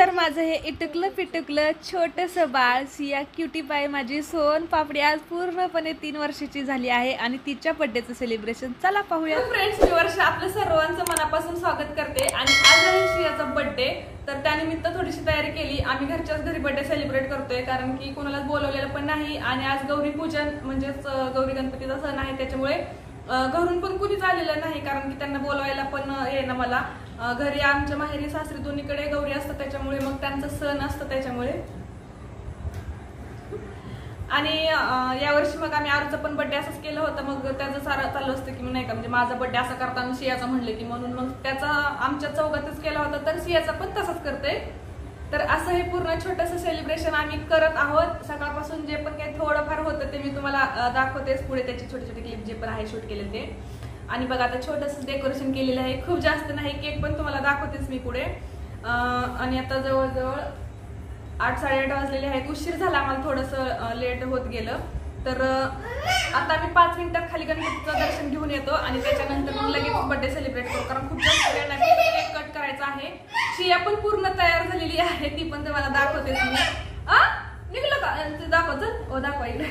तर माझं हे इटुकलं पिटुकलं छोटंसं बाळ सिया क्युटी पाय माझी सोन पापडी आज पूर्णपणे 3 वर्षाची झाली आहे आणि तिच्या बर्थडेचं सेलिब्रेशन चला पाहूया. फ्रेंड्स, मी वर्ष आपलं सर्वांचं मनापासून स्वागत करते आणि आज आहे सियाचा बर्थडे. तर त्यानिमित्त थोडीशी तयारी केली. आम्ही घरच्याच घरी बर्थडे सेलिब्रेट करतोय कारण की कोणालाच बोलवलेलं पण नाही आणि आज गौरी पूजन म्हणजेच गौरी गणपतीचा सण आहे. त्याच्यामुळे घरून पण कुणीच आलेलं नाही कारण की त्यांना बोलवायला पण येणं मला घरी आमच्या माहेरी सासरी दोन्हीकडे गौरी असतात त्याच्यामुळे मग त्यांचा सण असतं त्याच्यामुळे. आणि यावर्षी मग आम्ही आरूचा पण बर्थडे असंच केलं होतं. मग त्याचं सारं चालू असतं की नाही का म्हणजे माझा बर्थडे असा करताना सियाचा म्हणले की म्हणून मग त्याचा आमच्या चौघातच केला होता तर सियाचा पण तसाच करते. तर असं हे पूर्ण छोटंसं सेलिब्रेशन आम्ही करत आहोत. सकाळपासून जे पण काही थोडंफार होतं ते मी तुम्हाला दाखवतेच पुढे त्याची छोटी छोटी क्लिप जे पण आहे शूट केले ते. आणि बघा आता छोटंसं डेकोरेशन केलेलं आहे, खूप जास्त नाही. केक पण तुम्हाला दाखवतेच मी पुढे. आणि आता जवळजवळ 8-8:30 वाजलेले आहेत. उशीर झाला आम्हाला, थोडंसं लेट होत गेलं. तर आता मी 5 मिनिटात खाली गणपतीचं दर्शन घेऊन येतो आणि त्याच्यानंतर मग लगेच बर्थडे सेलिब्रेट करू कारण खूप जास्त वेळ नाही. केक कट करायचा आहे. सिया पण पूर्ण तयार झालेली आहे, ती पण तुम्हाला दाखवतेच मी. निघलं का दाखव, चल दाखवा इकडे.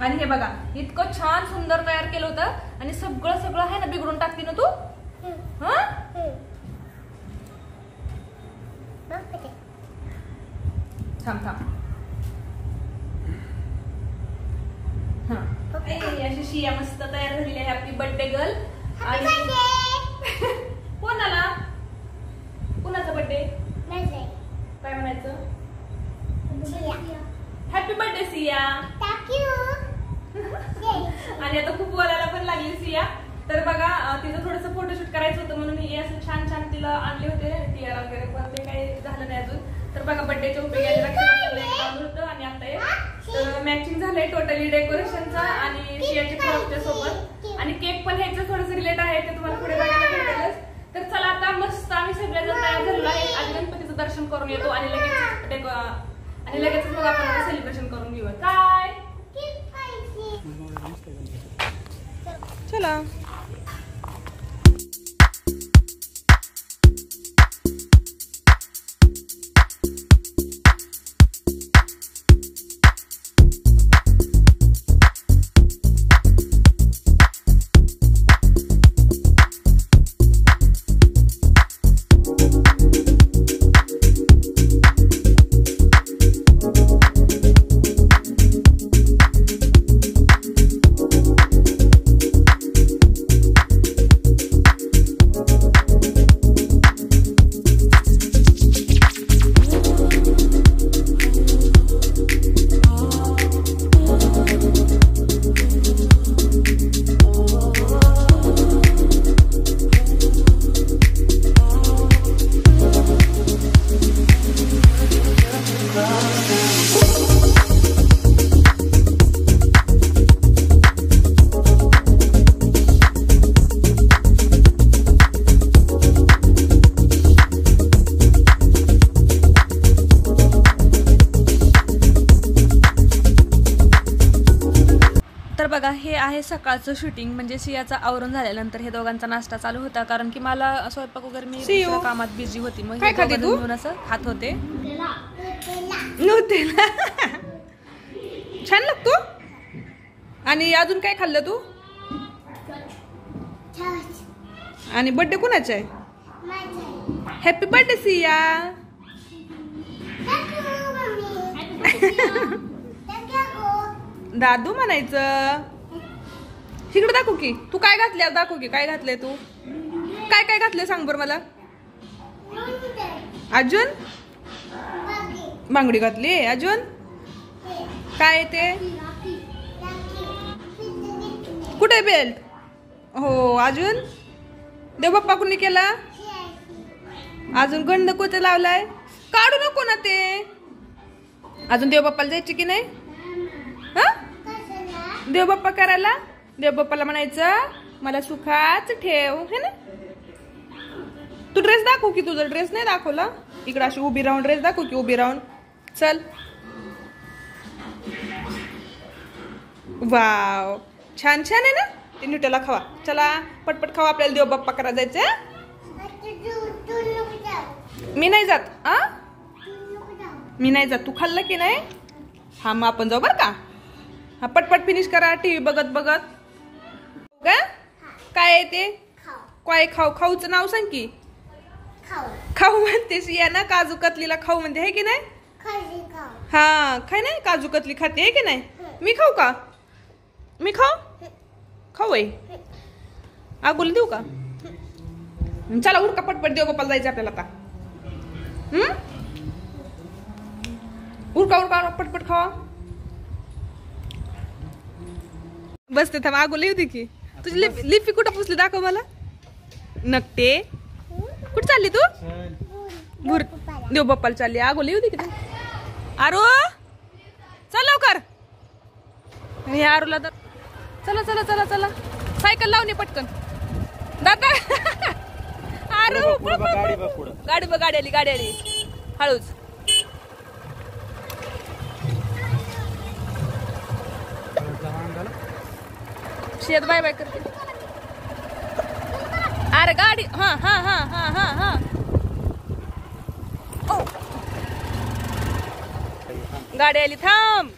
आणि हे बघा इतकं छान सुंदर तयार केलं होतं आणि सगळं आहे ना बिघडून टाकते ना तू. थांब अशी शिया मस्त तयार झालेली आहे. Happy birthday girl. आणि कोणाला कुणाचा बर्थडे काय म्हणायचं? Happy birthday Siya. आणि आता खूप बोलायला पण लागली सिया. तर बघा तिचं थोडंसं फोटोशूट करायचं होतं म्हणून हे असं छान छान तिला आणले होते टियर वगैरे पण ते काही झालं नाही अजून. तर बघा बर्थडेच्या उपयोगाला रक्षाबंधनला होतं आणि आता तर मॅचिंग झालंय टोटली डेकोरेशनचा आणि सियाची फ्रॉकच्या सोबत. आणि केक पण ह्याचं थोडंसं रिलेट आहे ते तुम्हाला पुढे बघायला भेटेलच. तर चला आता मस्त आम्ही सगळेजण तयार झालेलो आहे. आधी गणपतीचं दर्शन करून येतो आणि लगेच मग आपण सेलिब्रेशन करून घेऊया. काय चला. बघा हे आहे सकाळचं शूटिंग म्हणजे सियाचा आवरून झाल्यानंतर हे दोघांचा नाश्ता चालू होता कारण की मला स्वयंपाक वगैरे मी दुसऱ्या कामात बिझी होती. मग हे दोघं असं खात होते. छान लागतो. आणि अजून काय खाल्लं तू? आणि बर्थडे कुणाचा आहे? Happy birthday Siya. दादू म्हणायचं. इकडे दाखव की तू काय घातले, दाखव की काय घातलंय तू. काय घातलंय सांग बरं मला. अजून बांगडी घातली. अजून काय ते कुठे बेल्ट? हो. अजून देव बाप्पा कुणी केला? अजून गंध कोणतं लावलाय? काढू नको ना ते. अजून देव बाप्पाला जायची की नाही? देव बाप्पा करायला देव बाप्पाला म्हणायचं मला सुखाच ठेव है ना. तू ड्रेस दाखव की. तुझा ड्रेस नाही दाखवला. इकडे अशी उभी राहून ड्रेस दाखव की. उभी राहून चल. वाव छान छान आहे ना. ते न्यूटेला खावा. चला पटपट खावा. आपल्याला देव बाप्पा करा जायचं. मी नाही जात. मी नाही जात. तू खाल्लं की नाही? हा मग आपण जाऊ बर का. हा पटपट फिनिश करा टीव्ही बघत बघत. काय आहे ते? काय खाऊ? खाऊचं नाव सांग की. खाऊ म्हणतेस या ना. काजू कतलीला खाऊ म्हणते आहे की नाही? हा खाय नाही. काजू कतली खाते आहे की नाही? मी खाऊ का? मी खाऊ? खाऊ आहे. आगोला देऊ का? चला उरका पटपट. देव बाप्पाला जायचं आपल्याला आता. उरका उरका पटपट खावा. बसते थांब. आगोला येऊ दे की. तुझी लिपी कुठं पुसली दाखव मला. नकटे कुठं चालली तू? भूर देव बाप्पाला चालली. आगोला येऊ दे की. आरू चल लवकर. हे आरूला तर चला चला चला चला. सायकल लावणे पटकन दादा. आरू गाडी बघ. गाडी आली. गाडी आली. हळूच. शेत बाय बाय करते. अरे गाडी. हा हा हा हा हा हा. गाडी आली. थांब.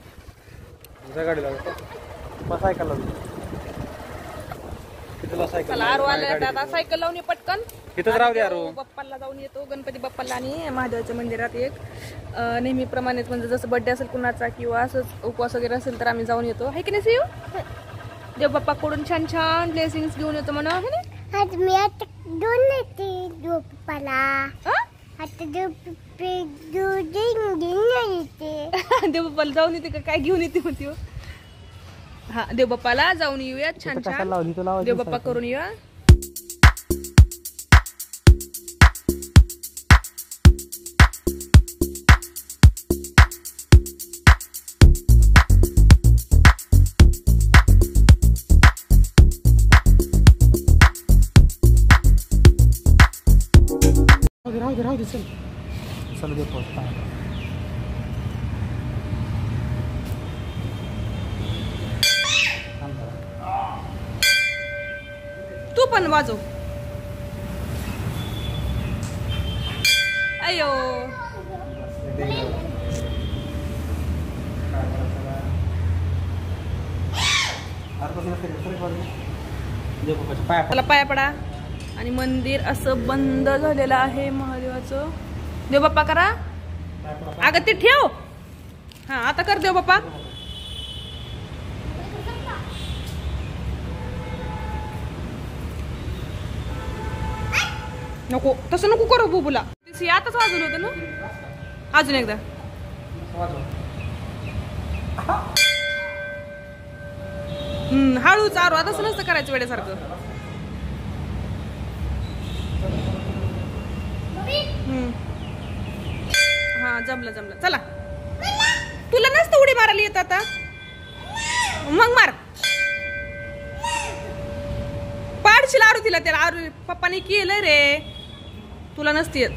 चला आरू आले. दादा सायकल लावून ये पटकन. बाप्पाला जाऊन येतो. गणपती बाप्पाला आणि महादेवाच्या मंदिरात एक नेहमीप्रमाणेच म्हणजे जसं बर्थडे असेल कुणाचा किंवा असंच उपवास वगैरे असेल तर आम्ही जाऊन येतो. आहे की नाही सियू? देव बाप्पाकडून छान छान ब्लेसिंग्स घेऊन येतो म्हणा. आहे ना? देव बाप्पाला जाऊन येते का? काय घेऊन येते म्हणते. हा देव बाप्पाला जाऊन येऊया. छान छान देव बाप्पा करून येऊया. राहू दे चल. चल दे पोहोचता. तू पण वाजव. अयो त्याला पाया पडा. आणि मंदिर असं बंद झालेलं आहे महादेवाचं. देव बाप्पा करा. अगं ते ठेव. हा आता कर देव बाप्पा. नको तसं नको करू बुबूला. आताच वाजवलं होतं ना. अजून एकदा. हळूच आरू. तसं नसतं करायचं वेड्यासारखं. हा जमलं जमलं. चला तुला नसतं उडी मारायला येत आता. मग मार. पाडशील आरू तिला. त्याला आरू पप्पाने केलं रे. तुला नसती येत.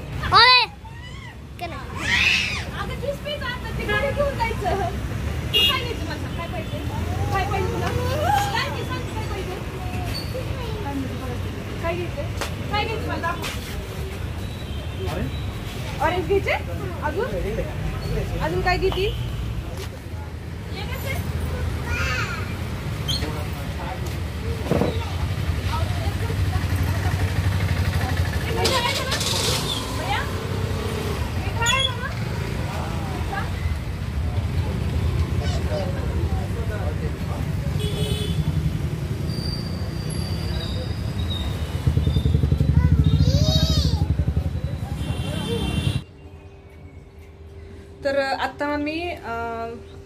ऑरेंज घ्यायचे. अजून काय घेती? तर आता मी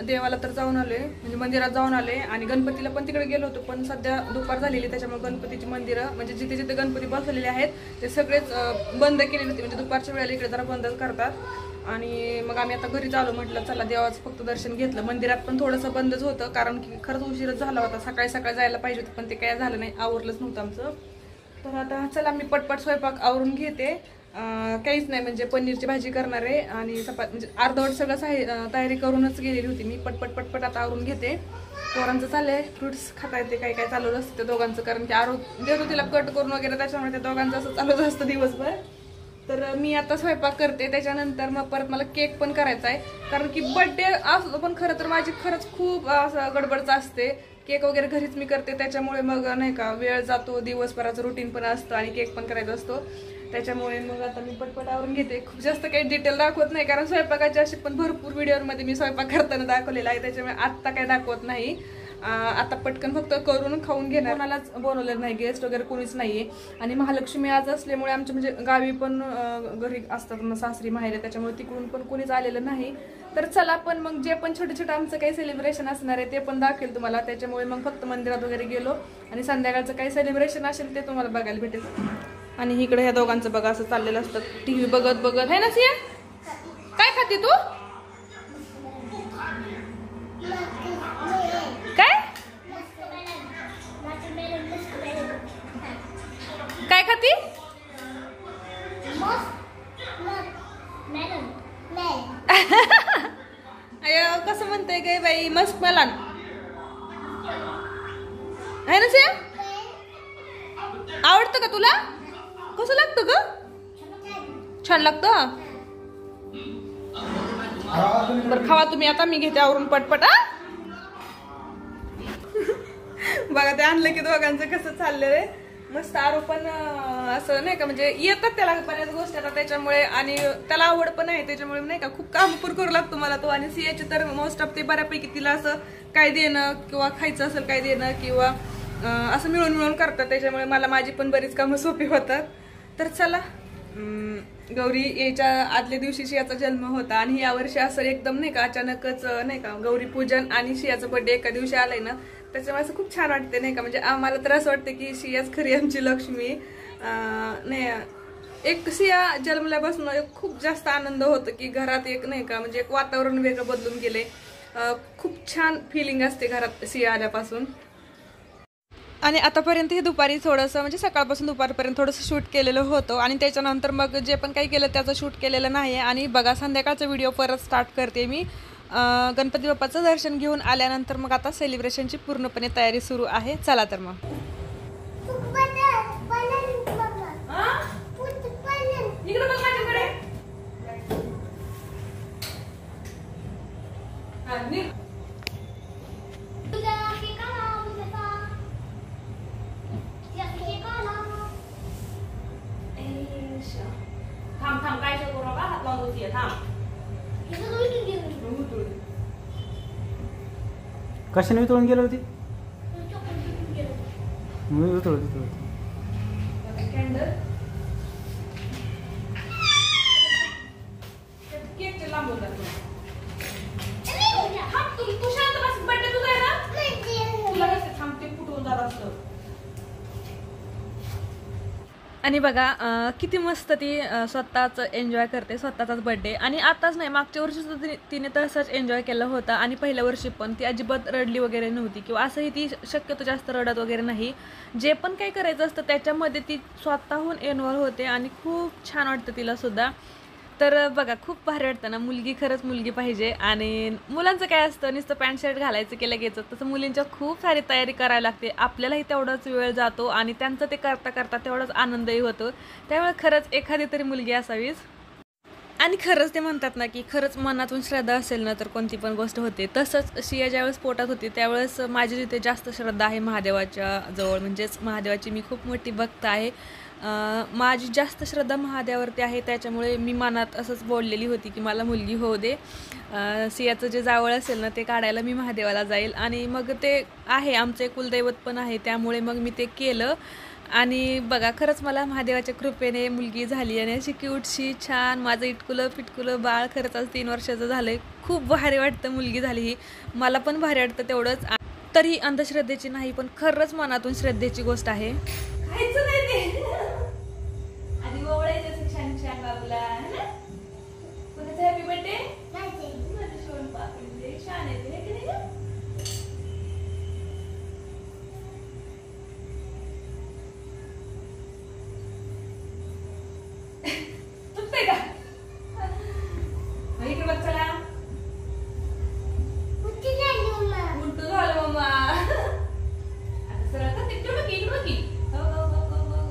देवाला तर जाऊन आले. म्हणजे मंदिरात जाऊन आले. आणि गणपतीला पण तिकडे गेलो होतो. पण सध्या दुपार झालेली त्याच्यामुळे गणपतीची मंदिरं म्हणजे जिथे जिथे गणपती बसलेले आहेत ते सगळेच बंद केलेले होते. म्हणजे दुपारच्या वेळेला इकडे जरा बंदच करतात. आणि मग आम्ही आता घरी चालू. म्हटलं चला देवाचं फक्त दर्शन घेतलं. मंदिरात पण थोडंसं बंदच होतं कारण की खरंच उशीरच झाला होता. सकाळी सकाळी जायला पाहिजे होतं पण ते काय झालं नाही. आवरलंच नव्हतं आमचं. तर आता चला मी पटपट स्वयंपाक आवरून घेते. काहीच नाही म्हणजे पनीरची भाजी करणार आहे आणि चपाती म्हणजे अर्धवट सगळं तयारी करूनच गेलेली होती मी. पटपट पटपट आता आवरून घेते. पोरांचं चाललंय फ्रुट्स खाता येते. काही काय चालू असतं ते दोघांचं कारण की आरू देतो तिला कट करून वगैरे त्याच्यामुळे त्या दोघांचं असं चालूच असतं दिवसभर. तर मी आता स्वयंपाक करते, त्याच्यानंतर मग परत मला केक पण करायचा आहे. कारण की बर्थडे असतो पण खरं तर माझी खरंच खूप असं गडबडच असते. केक वगैरे घरीच मी करते, त्याच्यामुळे मग नाही का वेळ जातो, दिवसभराचं रुटीन पण असतं आणि केक पण करायचा असतो. त्याच्यामुळे मग आता मी पटपट आवरून घेते. खूप जास्त काही डिटेल दाखवत नाही, कारण स्वयंपाकाचे असे पण भरपूर व्हिडिओमध्ये मी स्वयंपाक करताना दाखवलेला आहे, त्याच्यामुळे आत्ता काही दाखवत नाही. आता पटकन फक्त करून खाऊन घेणार. कोणालाच बोलवलेलं नाही, गेस्ट वगैरे कोणीच नाहीये. आणि महालक्ष्मी आज असल्यामुळे आमच्या म्हणजे गावी पण घरी असतात ना सासरी माहेर, त्याच्यामुळे तिकडून पण कोणीच आलेलं नाही. तर चला पण मग जे पण छोटे छोटे आमचं काही सेलिब्रेशन असणार आहे ते पण दाखवेल तुम्हाला. त्याच्यामुळे मग फक्त मंदिरात वगैरे गेलो आणि संध्याकाळचं काही सेलिब्रेशन असेल ते तुम्हाला बघायला भेटेल. आणि इकडे ह्या दोघांचं बघा असं चाललेलं असतं, टीव्ही बघत बघत. है ना सिया? काय खाते तू? काय काय खाती? अय कसं म्हणते गे बाई, मस्क मेलन आहे ना सिया? आवडतं का तुला? कसं लागतं ग? छान लागतं. बरं खावा तुम्ही, आता मी घेते आवरून पटपट. बघा ते आणलं की दोघांचं कसं चाललंय रे मस्त. आरो पण असं नाही का म्हणजे येतात त्याला बऱ्याच गोष्टी आता त्याच्यामुळे, आणि त्याला आवड पण आहे त्याच्यामुळे नाही का खूप काम पण करू लागतो मला तो. आणि सियाची तर मोस्ट ऑफ ते बऱ्यापैकी तिला असं काय देणं किंवा खायचं असेल काय देणं किंवा असं मिळून मिळून करतात, त्याच्यामुळे मला माझी पण बरीच कामं सोपी होतात. तर चला, गौरी यायच्या आदल्या दिवशी शियाचा जन्म होता आणि यावर्षी असं एकदम नाही का अचानकच नाही का गौरी पूजन आणि शियाचा बर्थडे एका दिवशी आलाय ना, त्याच्यामुळे असं खूप छान वाटते नाही का. म्हणजे आम्हाला तर असं वाटतं की शियाच खरी आमची लक्ष्मी. नाही एक सिया जन्मल्यापासून एक खूप जास्त आनंद होतो की घरात एक नाही का म्हणजे एक वातावरण वेगळं बदलून गेले. खूप छान फिलिंग असते घरात सिया आल्यापासून. आणि आतापर्यंत हे दुपारी थोडंसं म्हणजे सकाळपासून दुपारपर्यंत थोडंसं शूट केलेलं होतं आणि त्याच्यानंतर मग जे पण काही केलं त्याचं शूट केलेलं नाही. आणि बघा संध्याकाळचा व्हिडिओ परत स्टार्ट करते मी. गणपती बाप्पाचं दर्शन घेऊन आल्यानंतर मग आता सेलिब्रेशनची पूर्णपणे तयारी सुरू आहे. चला तर मग थांब थांब काय करू नका, हात लावून होती थांब. कशाने वितळून गेली होती? मी वितळत कॅन्डल केकचे लांब होतात. तू शांत बस, बर्थडे तुझा आहे ना, तुला कसं थांबते फुटून जात असतं. आणि बघा किती मस्त ती स्वतःच एन्जॉय करते स्वतःचाच बर्थडे. आणि आताच नाही मागच्या वर्षी सुद्धा तिने तसंच एन्जॉय केला होता आणि पहिल्या वर्षी पण ती अजिबात रडली वगैरे नव्हती किंवा असंही ती शक्यतो जास्त रडत वगैरे नाही. जे पण काही करायचं असतं त्याच्यामध्ये ती स्वतःहून इन्व्हॉल्व होते आणि खूप छान वाटतं तिला सुद्धा. तर बघा खूप भारी वाटतं ना, मुलगी खरंच मुलगी पाहिजे. आणि मुलांचं काय असतं नुसतं पॅन्ट शर्ट घालायचं केलं घ्यायचं, तसं मुलींच्या खूप सारी तयारी करायला लागते. आपल्यालाही तेवढाच वेळ जातो आणि त्यांचं ते करता करता तेवढाच आनंदही होतो. त्यामुळे खरंच एखादी तरी मुलगी असावीच. आणि खरंच ते म्हणतात ना की खरंच मनातून श्रद्धा असेल ना तर कोणती पण गोष्ट होते. तसंच शिया ज्यावेळेस पोटात होती त्यावेळेस माझी जिथे जास्त श्रद्धा आहे महादेवाच्या जवळ, म्हणजेच महादेवाची मी खूप मोठी भक्त आहे. माझी जास्त श्रद्धा महादेवावरती आहे, त्याच्यामुळे मी मनात असंच बोललेली होती की मला मुलगी होऊ दे. सियाचं जे जावळ असेल ना ते काढायला मी महादेवाला जाईल. आणि मग ते आहे आमचं एक कुलदैवत पण आहे, त्यामुळे मग मी ते केलं. आणि बघा खरंच मला महादेवाच्या कृपेने मुलगी झाली आणि अशी क्यूटशी छान माझं इटकुलं पिटकुलं बाळ खरंच आज 3 वर्षाचं झालं आहे. खूप भारी वाटतं मुलगी झाली ही, मला पण भारी वाटतं तेवढंच. तरी अंधश्रद्धेची नाही पण खरंच मनातून श्रद्धेची गोष्ट आहे. खायचं नाही ते आणि ओवळायचं छान छान बाबूला है ना. कुणाचं हॅपी बर्थडे छान आहे ते की नाही. चुकते का इकडे बघ. चला उलटू झालं मम्मा. आता सरळ का तिकडे बघ इकडे बघ. हो हो हो हो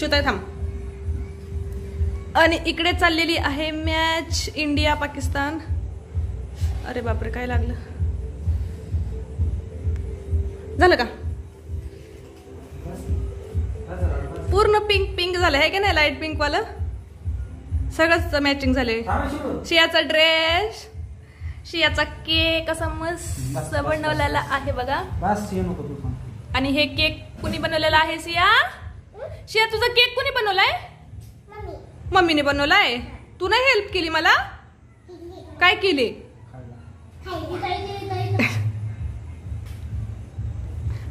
चुताय थांब. आणि इकडे चाललेली आहे मॅच इंडिया पाकिस्तान. अरे बापरे काय लागलं. झालं का पूर्ण पिंक पिंक झालं आहे का नाही लाईट पिंक वाला सगळंच मॅचिंग झाले. शियाचा ड्रेस शियाचा केक असा मस्त बनवलेला आहे बघा. आणि हे केक कुणी बनवलेला आहे सिया? शिया तुझा केक कुणी बनवलाय? मम्मीने बनवलाय. तू नाही हेल्प केली मला? काय केली?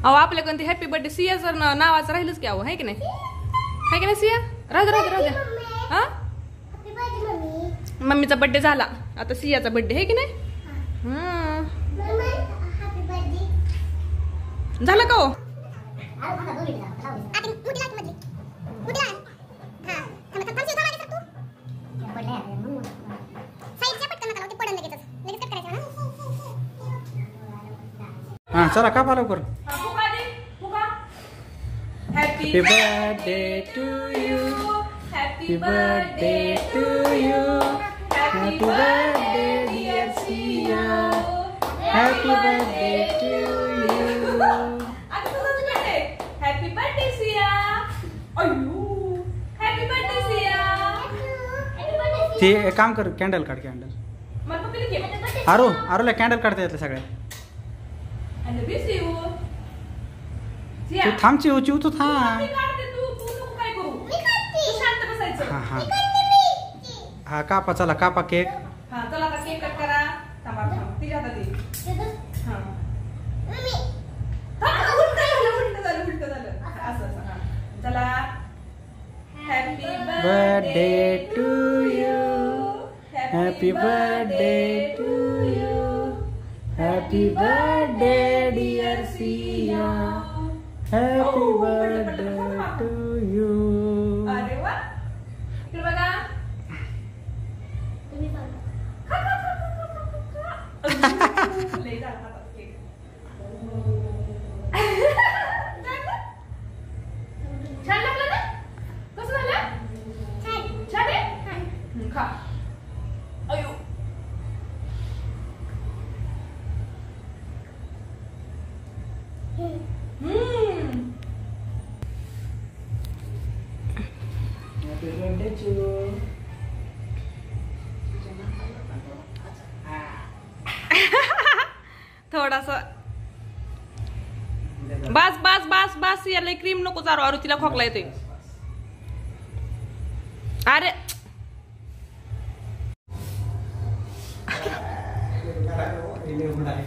अहो आपल्याकडून ते हॅपी बर्थडे सिया सर नावाचं राहिलंच की. अहो आहे की नाही? आहे की नाही सिया? राहू द्या. हा मम्मीचा बर्थडे झाला आता सियाचा बर्थडे आहे की नाही? झालं का हो? हा चला कापा लवकर. Happy birthday to you. Happy birthday to you. Happy birthday dear Siya. Happy birthday to you. Happy birthday Siya. अय्यो हॅपी बर्थडे सिया. ते एक काम कर कॅन्डल काढ कॅन्डल. मला पप्पीने केलं. आरूला कॅन्डल काढता येतले सगळ्या. आणि मिस यू. तू थांब चिव तू थांब. मी काढते तू नको काय करू. तू शांत बसायचं. हा हा कापा चला कापा केक. हा चला आता केक कट करा. थांबा तिच्या हातात दे. हा उलट झालं असं हा. चला happy birthday to you. Happy birthday to you. Happy birthday dear Siya. Happy birthday to you. अरे वा इकडे बघा. लई झाला हातात केक. छान लागलं ना? कसं झालं? छान आहे? खा. अयो हॅपी बर्थडे टू. थोडासा बस बस बस बस याला क्रीम नको चारू. अरू तिला खोकला येतोय. अरे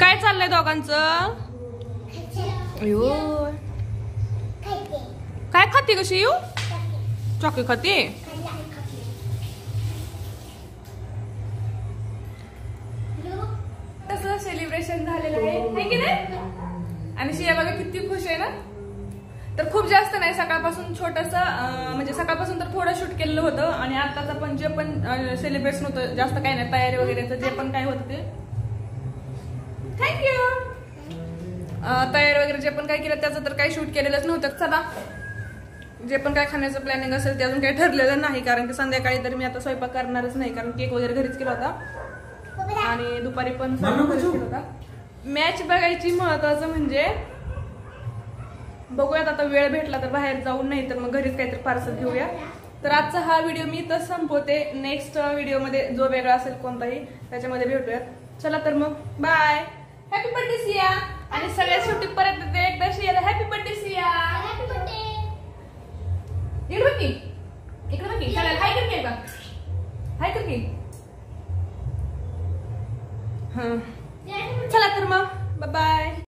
काय चाललंय दोघांचं? अयो काय खाते कशी येऊ? चॉकलेट खाते. तसं सेलिब्रेशन झालेलं आहे की नाही? आणि शिया बघा किती खुश आहे ना. तर खूप जास्त नाही सकाळपासून छोटस म्हणजे सकाळपासून तर थोडं शूट केलेलं होतं. आणि आताच पण जे पण सेलिब्रेशन होतं जास्त काही नाही तयारी वगैरे जे पण काय होतं ते थँक्यू. तयारी वगैरे जे पण काय केलं त्याचं तर काही शूट केलेलंच नव्हतं. चला जे पण काय खाण्याचं प्लॅनिंग असेल ते अजून काही ठरलेलं नाही. कारण की संध्याकाळी तर मी आता स्वयंपाक करणारच नाही. कारण केक वगैरे घरीच केला होता आणि दुपारी पण स्वयंपाक घरीच केला होता. मॅच बघायची महत्वाचं म्हणजे बघूयात आता वेळ भेटला तर बाहेर जाऊन नाही तर मग घरीच काहीतरी पार्सल घेऊया. तर आजचा हा व्हिडिओ मी तर संपवते. नेक्स्ट व्हिडिओमध्ये जो वेगळा असेल कोणताही त्याच्यामध्ये भेटूयात. चला तर मग बाय. Happy birthday Siya. आणि सगळ्यात शेवटी परत